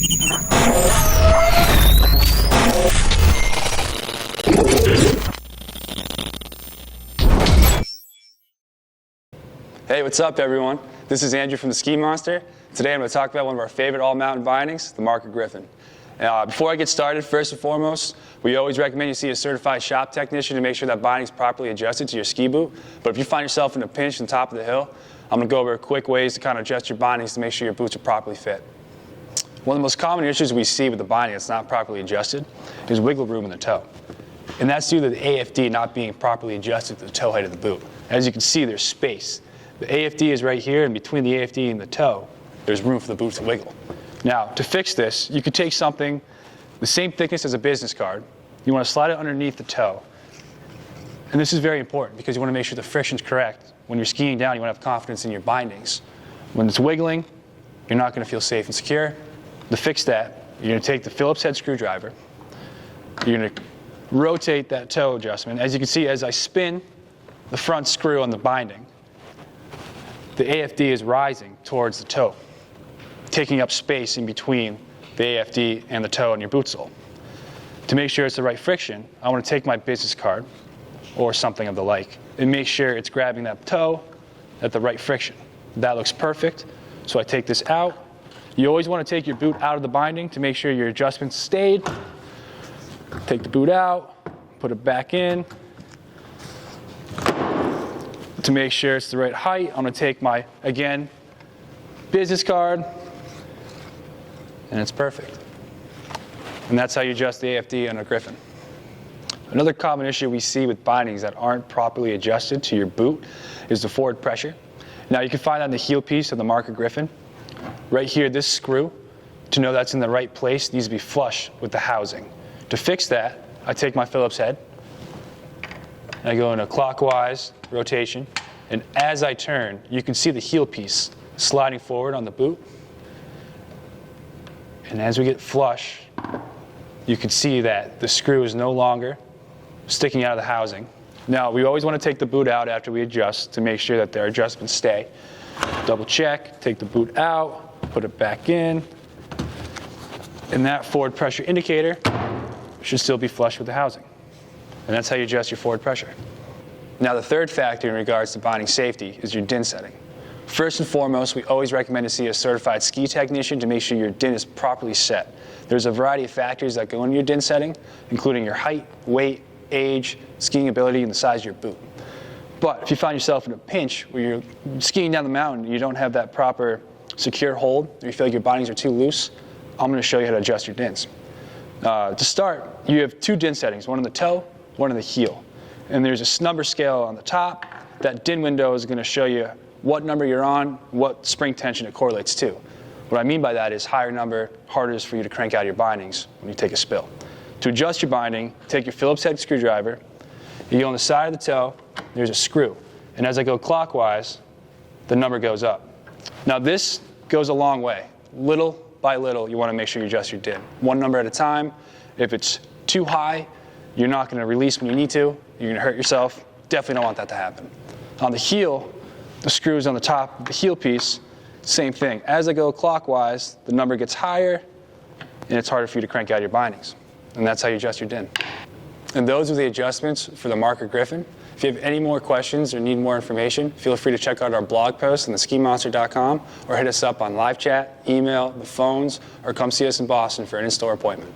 Hey, what's up everyone? This is Andrew from the Ski Monster. Today I'm going to talk about one of our favorite all-mountain bindings, the Marker Griffon. Before I get started, first and foremost, we always recommend you see a certified shop technician to make sure that binding is properly adjusted to your ski boot. But if you find yourself in a pinch on top of the hill, I'm going to go over quick ways to kind of adjust your bindings to make sure your boots are properly fit. One of the most common issues we see with the binding that's not properly adjusted is wiggle room in the toe. And that's due to the AFD not being properly adjusted to the toe height of the boot. As you can see, there's space. The AFD is right here, and between the AFD and the toe, there's room for the boot to wiggle. Now, to fix this, you could take something the same thickness as a business card. You want to slide it underneath the toe. And this is very important because you want to make sure the friction's correct. When you're skiing down, you want to have confidence in your bindings. When it's wiggling, you're not going to feel safe and secure. To fix that, you're going to take the Phillips head screwdriver. You're going to rotate that toe adjustment. As you can see, as I spin the front screw on the binding, the AFD is rising towards the toe, taking up space in between the AFD and the toe and your boot sole. To make sure it's the right friction, I want to take my business card or something of the like and make sure it's grabbing that toe at the right friction. That looks perfect, so I take this out. You always want to take your boot out of the binding to make sure your adjustments stayed. Take the boot out, put it back in. To make sure it's the right height, I'm going to take my, again, business card, and it's perfect. And that's how you adjust the AFD on a Griffon. Another common issue we see with bindings that aren't properly adjusted to your boot is the forward pressure. Now you can find that on the heel piece of the Marker Griffon. Right here, this screw, to know that's in the right place, needs to be flush with the housing. To fix that, I take my Phillips head, and I go in a clockwise rotation, and as I turn, you can see the heel piece sliding forward on the boot. And as we get flush, you can see that the screw is no longer sticking out of the housing. Now, we always want to take the boot out after we adjust to make sure that their adjustments stay. Double check, take the boot out, put it back in, and that forward pressure indicator should still be flush with the housing. And that's how you adjust your forward pressure. Now, the third factor in regards to binding safety is your din setting. First and foremost, we always recommend to see a certified ski technician to make sure your din is properly set. There's a variety of factors that go into your din setting, including your height, weight, age, skiing ability, and the size of your boot. But if you find yourself in a pinch where you're skiing down the mountain and you don't have that proper secure hold, or you feel like your bindings are too loose, I'm going to show you how to adjust your dins. To start, you have two din settings, one on the toe, one on the heel. And there's a number scale on the top. That din window is going to show you what number you're on, what spring tension it correlates to. What I mean by that is higher number, harder it is for you to crank out your bindings when you take a spill. To adjust your binding, take your Phillips head screwdriver, you go on the side of the toe, there's a screw. And as I go clockwise, the number goes up. Now this goes a long way. Little by little, you want to make sure you adjust your din. One number at a time. If it's too high, you're not going to release when you need to. You're going to hurt yourself. Definitely don't want that to happen. On the heel, the screw is on the top of the heel piece. Same thing. As I go clockwise, the number gets higher, and it's harder for you to crank out your bindings. And that's how you adjust your din. And those are the adjustments for the Marker Griffon. If you have any more questions or need more information, feel free to check out our blog post on theskimonster.com or hit us up on live chat, email, the phones, or come see us in Boston for an in-store appointment.